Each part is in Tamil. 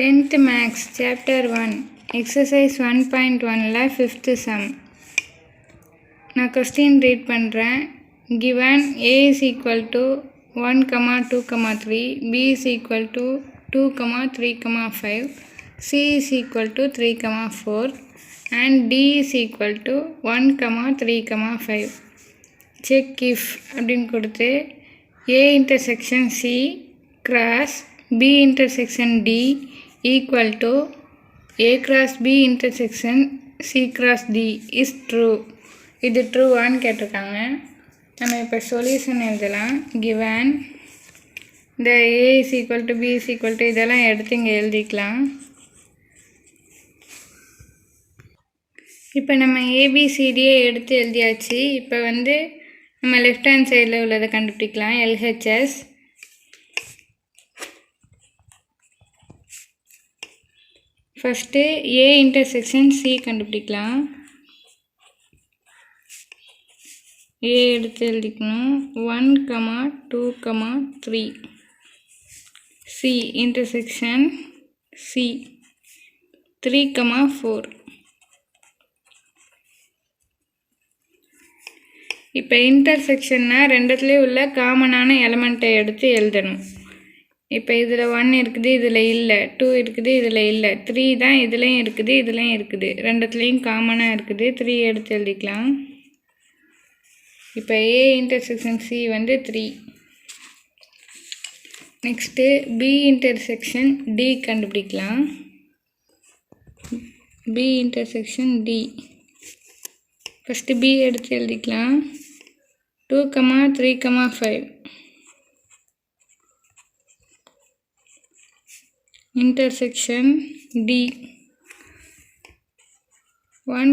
10th Max Chapter 1 Exercise 1.1 5th sum. நான் question read பண்ணுறேன். Given A is equal to 1, 2, 3, B is equal to 2, 3, 5, C is equal to 3, 4 and D is equal to 1, 3, 5. Check if அப்படின்னு கொடுத்து A intersection C cross B intersection D equal to A cross B intersection C cross D is true. இது ட்ரூவான்னு கேட்டிருக்காங்க. நம்ம இப்போ சொல்யூஷன் எழுதலாம். given இந்த A is equal to B is equal to இதெல்லாம் எடுத்து இங்கே எழுதிக்கலாம். இப்போ நம்ம ABCDயை எடுத்து எழுதியாச்சு. இப்போ நம்ம லெஃப்ட் ஹேண்ட் சைடில் உள்ளதை கண்டுபிடிக்கலாம். LHS first A intersection C கண்டுபிடிக்கலாம். A எடுத்து எழுதிக்கணும். 1, 2, 3 C intersection C 3, 4. இப்போ இன்டர்செக்ஷன்னா ரெண்டுத்துலேயும் உள்ள காமனான எலமெண்ட்டை எடுத்து எழுதணும். இப்போ இதில் 1 இருக்குது, இதில் இல்லை. 2 இருக்குது, இதில் இல்லை. 3 தான் இதுலேயும் இருக்குது, இதுலேயும் இருக்குது. ரெண்டுத்துலேயும் காமனாக இருக்குது. 3 எடுத்து எழுதிக்கலாம். இப்போ A intersection C 3. Next B intersection D கண்டுபிடிக்கலாம். B intersection D first B எடுத்து எழுதிக்கலாம். 2, 3, 5 intersection D 1,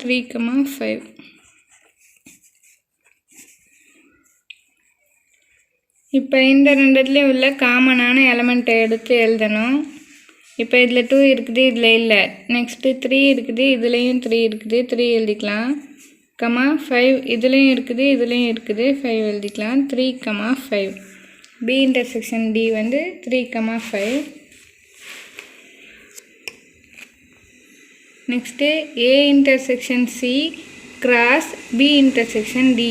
3, 5. இப்போ இந்த ரெண்டுத்துலேயும் உள்ள காமனான எலமெண்ட்டை எடுத்து எழுதணும். இப்போ இதில் 2 இருக்குது, இதில் இல்லை. நெக்ஸ்ட்டு 3 இருக்குது, இதுலேயும் 3 இருக்குது. 3 எழுதிக்கலாம். 5 இதுலேயும் இருக்குது, இதுலேயும் இருக்குது. 5 எழுதிக்கலாம். 3, 5. B intersection D 3, 5. Next A intersection C cross B intersection D.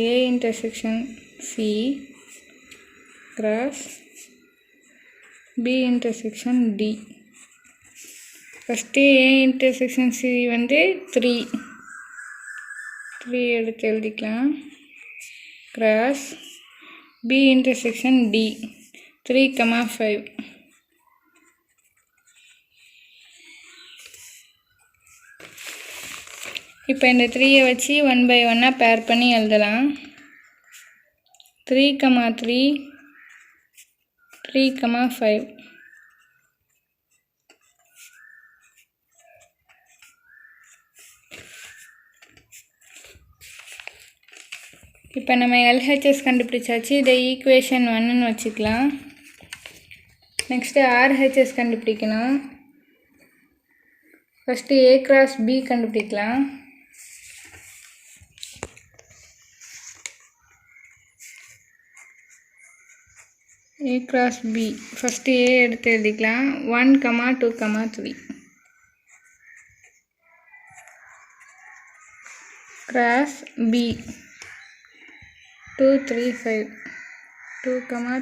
A intersection C cross B intersection D. First A intersection C 3 எடுத்து எழுதிக்கலாம். cross B intersection D 3, 5. இப்போ இந்த 3யை வச்சு 1 by 1 பேர் பண்ணி எழுதலாம். 3, 3, 3, 5. இப்போ நம்ம LHS கண்டுபிடிச்சாச்சு. இதை ஈக்குவேஷன் 1ன்னு வச்சுக்கலாம். நெக்ஸ்ட்டு RHS கண்டுபிடிக்கணும். ஃபஸ்ட்டு A cross B கண்டுபிடிக்கலாம். A cross B first A எடுத்து எழுதிக்கலாம். 1, 2, 3 cross B 2, 3, 5 2,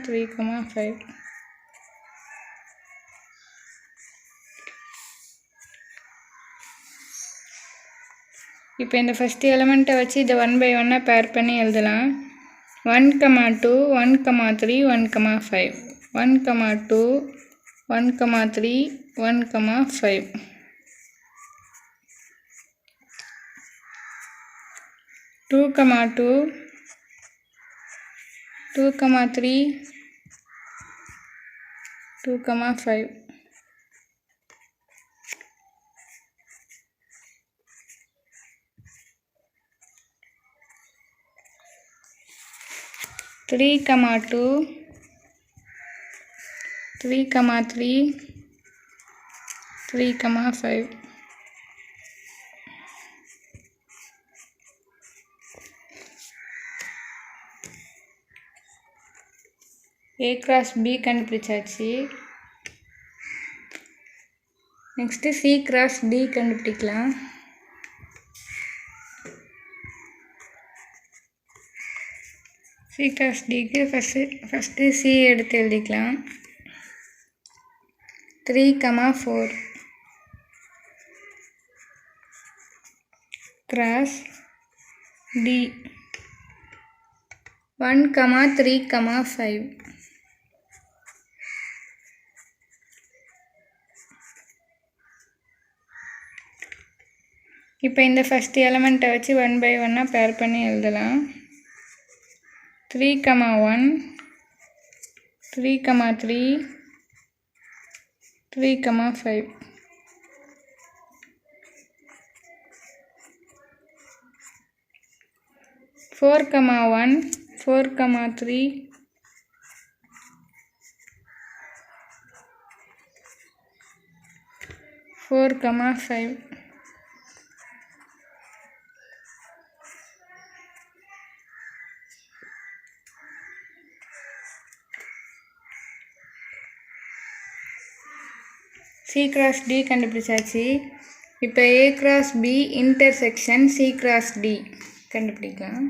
3, 5. இப்போ இந்த ஃபஸ்ட்டு எலமெண்ட்டை வச்சு இதை 1 by 1 பேர் பண்ணி எழுதலாம். 1, 2, 1, 3, 1, 5 1, 2, 1, 3, 1, 5 2, 2, 2, 3, 2, 5 3, 2, 3, 3, 5 3, A cross B கண்டுபிடிச்சாச்சு. நெக்ஸ்ட்டு C cross D கண்டுபிடிக்கலாம். C cross Dக்கு ஃபஸ்ட்டு C எடுத்து எழுதிக்கலாம். 3, 4 cross D 1, 3, 5 இப்போ இந்த ஃபஸ்ட் எலமெண்ட்டை வச்சு 1 by 1 பேர் பண்ணி எழுதலாம். 3, 1 3, 3 3, 5 4, 1 4, 3 4, 5 C cross D கண்டுபிடிச்சாச்சு. இப்போ A cross B intersection C cross D கண்டுபிடிக்கலாம்.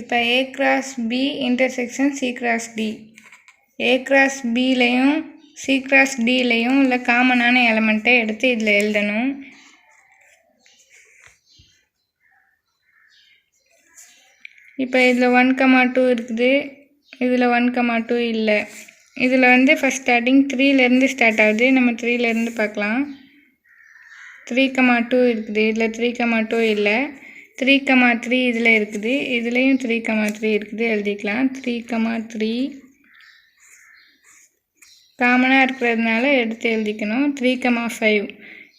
இப்போ A cross B intersection C cross D. A cross Bலையும் C cross Dலையும் உள்ள காமனான எலமெண்ட்டை எடுத்து இதில் எழுதணும். இப்போ இதில் 1, 2 இருக்குது. இதில் 1, 2 இல்லை. இதில் வந்து ஃபஸ்ட் ஸ்டார்டிங் 3லேருந்து ஸ்டார்ட் ஆகுது. நம்ம 3லேருந்து பார்க்கலாம். 3, 2 இருக்குது. இதில் 3, 2 இல்லை. 3, 3 இதில் இருக்குது. இதுலேயும் 3, 3 இருக்குது. எழுதிக்கலாம். 3, 3 காமனாக இருக்கிறதுனால எடுத்து எழுதிக்கணும். 3, 5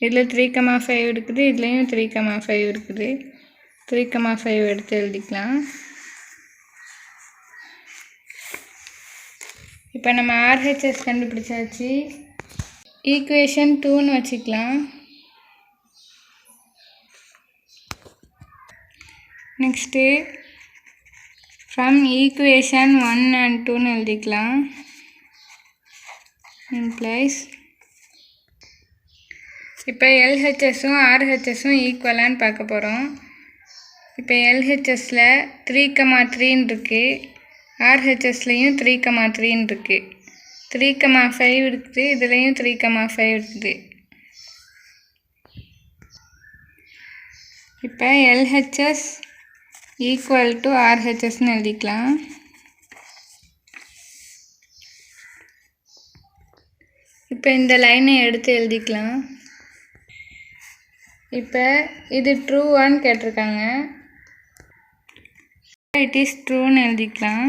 இதில் 3, 5 இருக்குது. இதுலேயும் 3, 5 இருக்குது. 3, 5 எடுத்து எழுதிக்கலாம். இப்போ நம்ம RHS கண்டுபிடிச்சாச்சு. ஈக்குவேஷன் 2ன்னு வச்சுக்கலாம். நெக்ஸ்ட்டு ஃப்ரம் ஈக்குவேஷன் 1 and 2ன்னு எழுதிக்கலாம். இம்ப்ளைஸ் இப்போ LHSம் RHSம் ஈக்குவலான்னு பார்க்க போகிறோம். இப்போ LHSல 3, 3ன்னு இருக்குது. RHSலையும் 3, 3ன்னு இருக்குது. 3, 5 இருக்குது. இதுலேயும் 3, 5 இருக்குது. இப்போ LHS ஈக்குவல் டு RHSன்னு எழுதிக்கலாம். இப்போ இந்த லைனை எடுத்து எழுதிக்கலாம். இப்போ இது ட்ரூவான்னு கேட்டிருக்காங்க. இட் இஸ் ட்ரூன்னு எழுதிக்கலாம்.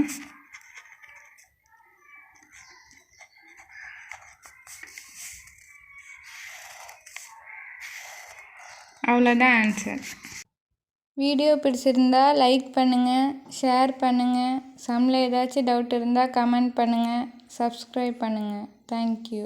அவ்வளோதான் ஆன்சர். வீடியோ பிடிச்சிருந்தா லைக் பண்ணுங்கள், ஷேர் பண்ணுங்கள். சம்மில் ஏதாச்சும் டவுட் இருந்தால் கமெண்ட் பண்ணுங்கள், சப்ஸ்கிரைப் பண்ணுங்கள். தேங்க்யூ.